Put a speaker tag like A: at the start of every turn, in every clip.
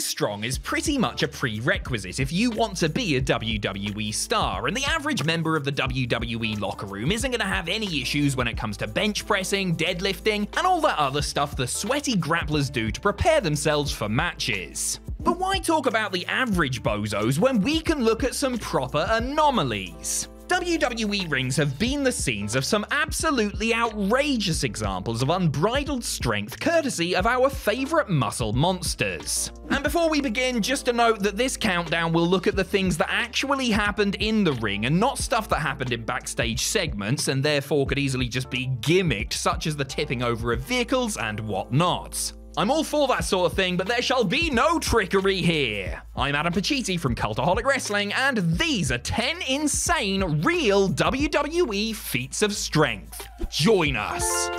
A: being strong is pretty much a prerequisite if you want to be a WWE star, and the average member of the WWE locker room isn't going to have any issues when it comes to bench pressing, deadlifting, and all that other stuff the sweaty grapplers do to prepare themselves for matches. But why talk about the average bozos when we can look at some proper anomalies? WWE rings have been the scenes of some absolutely outrageous examples of unbridled strength courtesy of our favourite muscle monsters. And before we begin, just a note that this countdown will look at the things that actually happened in the ring and not stuff that happened in backstage segments and therefore could easily just be gimmicked, such as the tipping over of vehicles and whatnot. I'm all for that sort of thing, but there shall be no trickery here. I'm Adam Pacitti from Cultaholic Wrestling, and these are 10 insane, real WWE feats of strength. Join us.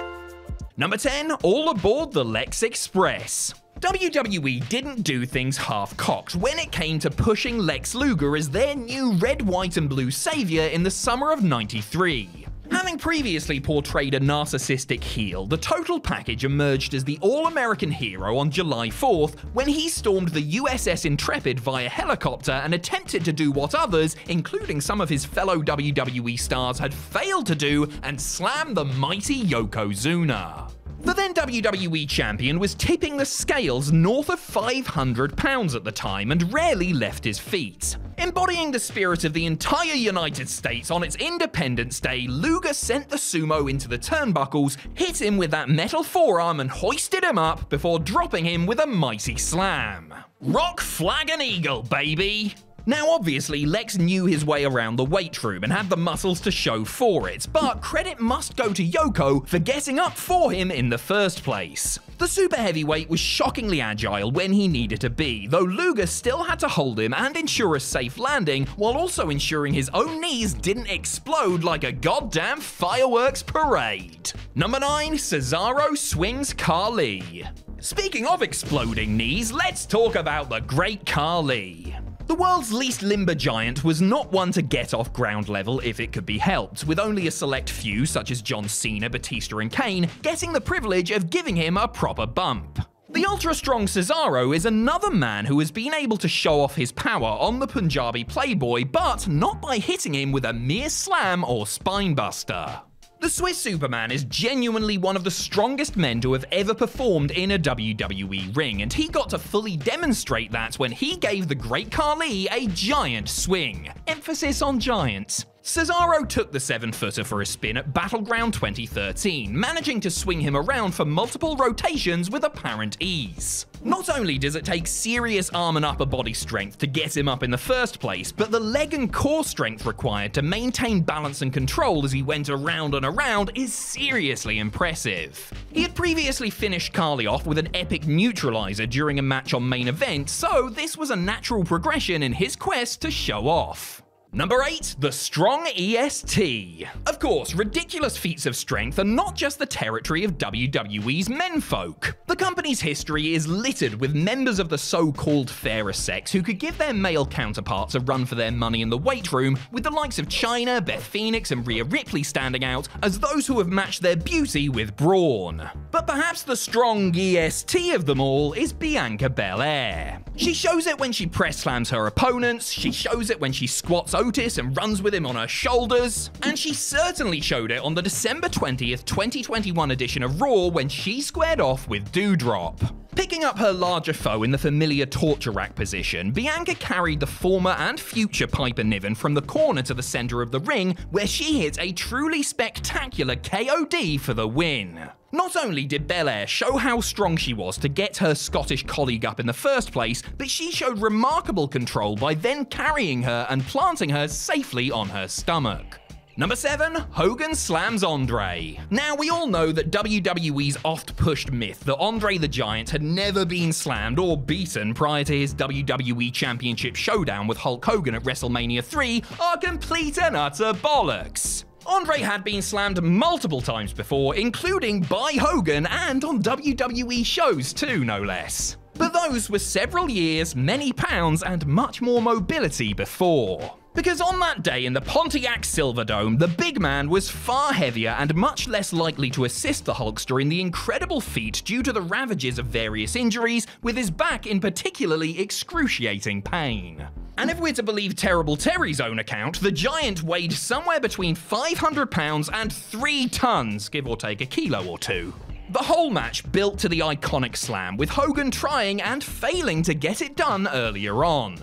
A: Number 10, all aboard the Lex Express. WWE didn't do things half-cocked when it came to pushing Lex Luger as their new red, white, and blue savior in the summer of '93. Having previously portrayed a narcissistic heel, the total package emerged as the all-American hero on July 4th when he stormed the USS Intrepid via helicopter and attempted to do what others, including some of his fellow WWE stars, had failed to do and slam the mighty Yokozuna. The then WWE champion was tipping the scales north of 500 pounds at the time and rarely left his feet. Embodying the spirit of the entire United States on its Independence Day, Luger sent the sumo into the turnbuckles, hit him with that metal forearm and hoisted him up before dropping him with a mighty slam. Rock, flag, and eagle, baby! Now obviously Lex knew his way around the weight room and had the muscles to show for it, but credit must go to Yoko for getting up for him in the first place. The super heavyweight was shockingly agile when he needed to be, though Luger still had to hold him and ensure a safe landing while also ensuring his own knees didn't explode like a goddamn fireworks parade. Number 9, Cesaro swings Khali. Speaking of exploding knees, let's talk about the Great Khali. The world's least limber giant was not one to get off ground level if it could be helped, with only a select few, such as John Cena, Batista, and Kane, getting the privilege of giving him a proper bump. The ultra-strong Cesaro is another man who has been able to show off his power on the Punjabi Playboy, but not by hitting him with a mere slam or spinebuster. The Swiss Superman is genuinely one of the strongest men to have ever performed in a WWE ring, and he got to fully demonstrate that when he gave the Great Khali a giant swing. Emphasis on giant. Cesaro took the 7-footer for a spin at Battleground 2013, managing to swing him around for multiple rotations with apparent ease. Not only does it take serious arm and upper body strength to get him up in the first place, but the leg and core strength required to maintain balance and control as he went around and around is seriously impressive. He had previously finished Khali off with an epic neutralizer during a match on Main Event, so this was a natural progression in his quest to show off. Number 8, the strong EST. Of course, ridiculous feats of strength are not just the territory of WWE's menfolk. The company's history is littered with members of the so-called fairer sex who could give their male counterparts a run for their money in the weight room, with the likes of Chyna, Beth Phoenix, and Rhea Ripley standing out as those who have matched their beauty with brawn. But perhaps the strong EST of them all is Bianca Belair. She shows it when she press slams her opponents, she shows it when she squats Otis and runs with him on her shoulders, and she certainly showed it on the December 20th, 2021 edition of Raw when she squared off with Doudrop. Picking up her larger foe in the familiar torture rack position, Bianca carried the former and future Piper Niven from the corner to the center of the ring, where she hit a truly spectacular KOD for the win. Not only did Belair show how strong she was to get her Scottish colleague up in the first place, but she showed remarkable control by then carrying her and planting her safely on her stomach. Number 7, Hogan slams Andre. Now, we all know that WWE's oft-pushed myth that Andre the Giant had never been slammed or beaten prior to his WWE Championship showdown with Hulk Hogan at WrestleMania 3 are complete and utter bollocks. Andre had been slammed multiple times before, including by Hogan and on WWE shows too, no less. But those were several years, many pounds, and much more mobility before. Because on that day in the Pontiac Silverdome, the big man was far heavier and much less likely to assist the Hulkster in the incredible feat due to the ravages of various injuries, with his back in particularly excruciating pain. And if we're to believe Terrible Terry's own account, the giant weighed somewhere between 500 pounds and 3 tons, give or take a kilo or two. The whole match built to the iconic slam, with Hogan trying and failing to get it done earlier on.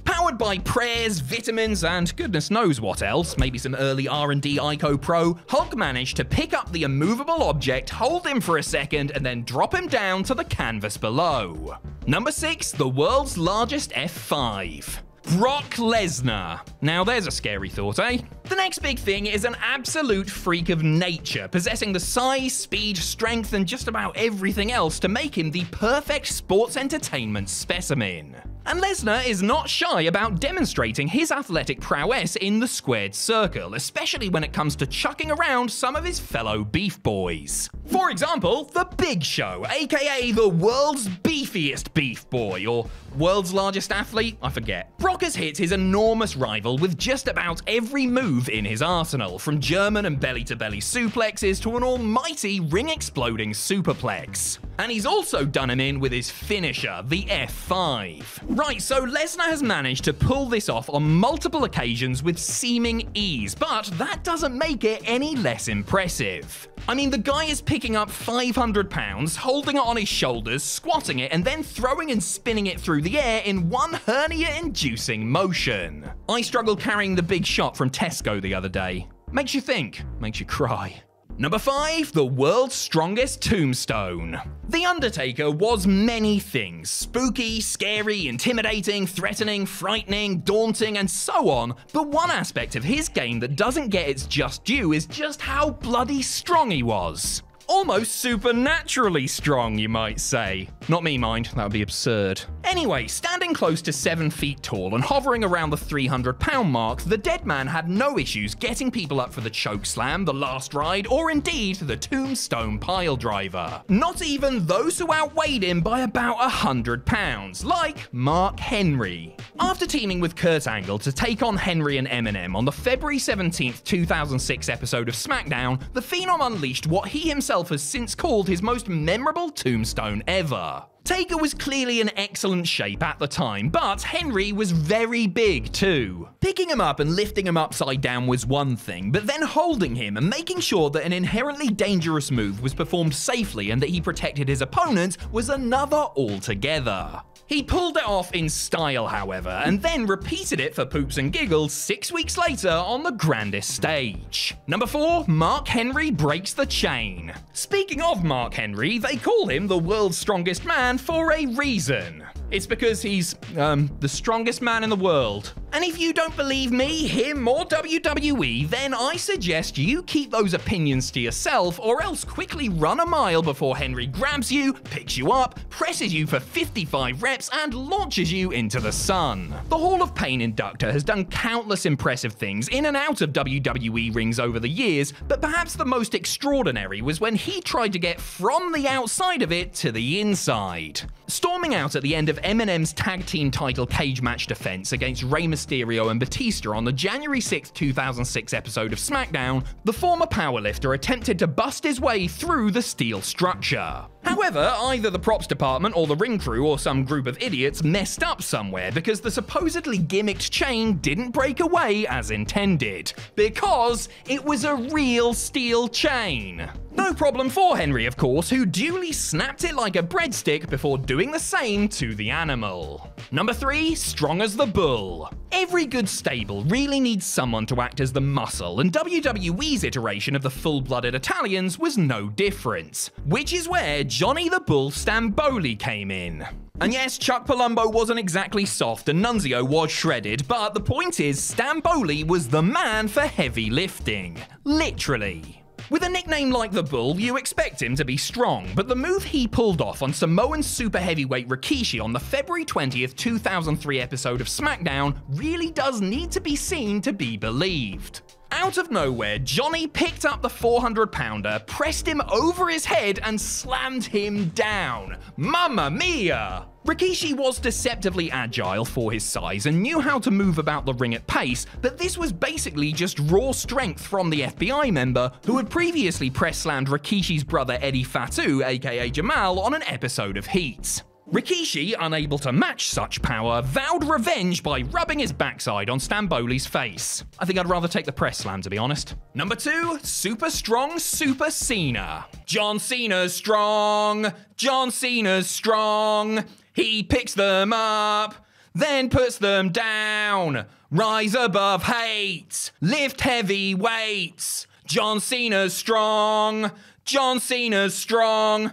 A: Powered by prayers, vitamins, and goodness knows what else, maybe some early R&D Ico Pro, Hulk managed to pick up the immovable object, hold him for a second, and then drop him down to the canvas below. Number 6, the world's largest F5. Brock Lesnar. Now there's a scary thought, eh? The next big thing is an absolute freak of nature, possessing the size, speed, strength, and just about everything else to make him the perfect sports entertainment specimen. And Lesnar is not shy about demonstrating his athletic prowess in the squared circle, especially when it comes to chucking around some of his fellow beef boys. For example, The Big Show, aka the world's beefiest beef boy, or world's largest athlete, I forget. Brock has hit his enormous rival with just about every move in his arsenal, from German and belly-to-belly suplexes to an almighty ring-exploding superplex. And he's also done him in with his finisher, the F5. Right, so Lesnar has managed to pull this off on multiple occasions with seeming ease, but that doesn't make it any less impressive. I mean, the guy is picking up 500 pounds, holding it on his shoulders, squatting it, and then throwing and spinning it through the air in one hernia-inducing motion. I struggled carrying the big shot from Tesco the other day. Makes you think, makes you cry. Number 5, the world's strongest tombstone. The Undertaker was many things: spooky, scary, intimidating, threatening, frightening, daunting, and so on. But one aspect of his game that doesn't get its just due is just how bloody strong he was. Almost supernaturally strong, you might say. Not me, mind, that would be absurd. Anyway, standing close to 7 feet tall and hovering around the 300-pound mark, the dead man had no issues getting people up for the choke slam, the last ride, or indeed the tombstone pile driver. Not even those who outweighed him by about 100 pounds, like Mark Henry. After teaming with Kurt Angle to take on Henry and Eminem on the February 17th, 2006 episode of SmackDown, the Phenom unleashed what he himself has since called his most memorable tombstone ever. Taker was clearly in excellent shape at the time, but Henry was very big too. Picking him up and lifting him upside down was one thing, but then holding him and making sure that an inherently dangerous move was performed safely and that he protected his opponent was another altogether. He pulled it off in style, however, and then repeated it for poops and giggles 6 weeks later on the grandest stage. Number 4, Mark Henry breaks the chain. Speaking of Mark Henry, they call him the world's strongest man for a reason. It's because he's, the strongest man in the world. And if you don't believe me, him, or WWE, then I suggest you keep those opinions to yourself, or else quickly run a mile before Henry grabs you, picks you up, presses you for 55 reps, and launches you into the sun. The Hall of Pain inductor has done countless impressive things in and out of WWE rings over the years, but perhaps the most extraordinary was when he tried to get from the outside of it to the inside. Storming out at the end of Eminem's tag team title cage match defense against Rey Mysterio and Batista on the January 6, 2006 episode of SmackDown, the former powerlifter attempted to bust his way through the steel structure. However, either the props department or the ring crew or some group of idiots messed up somewhere because the supposedly gimmicked chain didn't break away as intended, because it was a real steel chain. No problem for Henry, of course, who duly snapped it like a breadstick before doing the same to the animal. Number 3, strong as the bull. Every good stable really needs someone to act as the muscle, and WWE's iteration of the full-blooded Italians was no different, which is where Johnny the Bull Stamboli came in. And yes, Chuck Palumbo wasn't exactly soft and Nunzio was shredded, but the point is Stamboli was the man for heavy lifting. Literally. With a nickname like the Bull, you expect him to be strong, but the move he pulled off on Samoan super heavyweight Rikishi on the February 20th, 2003 episode of SmackDown really does need to be seen to be believed. Out of nowhere, Johnny picked up the 400-pounder, pressed him over his head, and slammed him down. Mamma mia! Rikishi was deceptively agile for his size and knew how to move about the ring at pace, but this was basically just raw strength from the FBI member who had previously press-slammed Rikishi's brother Eddie Fatu, aka Jamal, on an episode of Heat. Rikishi, unable to match such power, vowed revenge by rubbing his backside on Stamboli's face. I think I'd rather take the press slam, to be honest. Number 2, super strong SUPERCENA. John Cena's strong. John Cena's strong. He picks them up, then puts them down. Rise above hate. Lift heavy weights. John Cena's strong. John Cena's strong.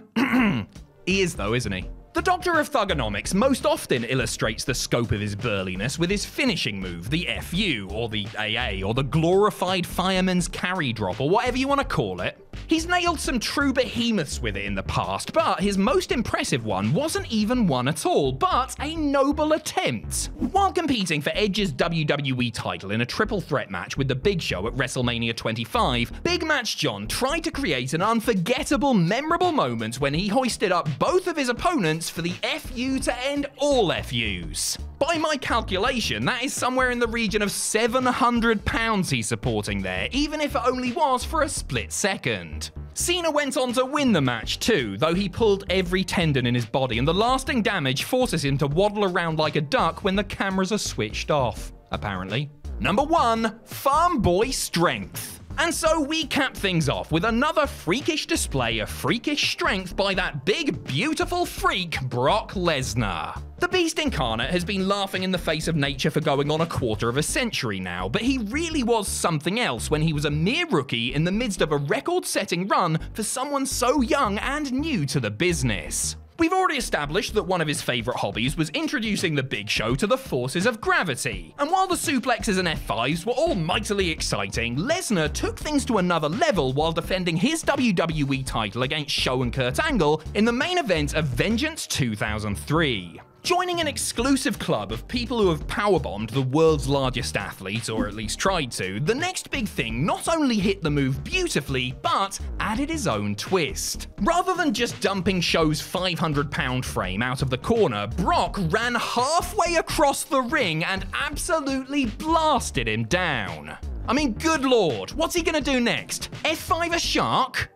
A: He is though, isn't he? The Doctor of Thugonomics most often illustrates the scope of his burliness with his finishing move, the FU, or the AA, or the glorified fireman's carry drop, or whatever you want to call it. He's nailed some true behemoths with it in the past, but his most impressive one wasn't even one at all, but a noble attempt. While competing for Edge's WWE title in a triple threat match with The Big Show at WrestleMania 25, Big Match John tried to create an unforgettable, memorable moment when he hoisted up both of his opponents for the FU to end all FUs. By my calculation, that is somewhere in the region of 700 pounds he's supporting there, even if it only was for a split second. Cena went on to win the match too, though he pulled every tendon in his body and the lasting damage forces him to waddle around like a duck when the cameras are switched off, apparently. Number 1, Farm Boy Strength. And so we cap things off with another freakish display of freakish strength by that big, beautiful freak, Brock Lesnar. The Beast Incarnate has been laughing in the face of nature for going on a quarter of a century now, but he really was something else when he was a mere rookie in the midst of a record-setting run for someone so young and new to the business. We've already established that one of his favourite hobbies was introducing the Big Show to the forces of gravity. And while the suplexes and F5s were all mightily exciting, Lesnar took things to another level while defending his WWE title against Show and Kurt Angle in the main event of Vengeance 2003. Joining an exclusive club of people who have powerbombed the world's largest athlete, or at least tried to, the next big thing not only hit the move beautifully, but added his own twist. Rather than just dumping Show's 500-pound frame out of the corner, Brock ran halfway across the ring and absolutely blasted him down. I mean, good lord, what's he gonna do next? F5 a shark?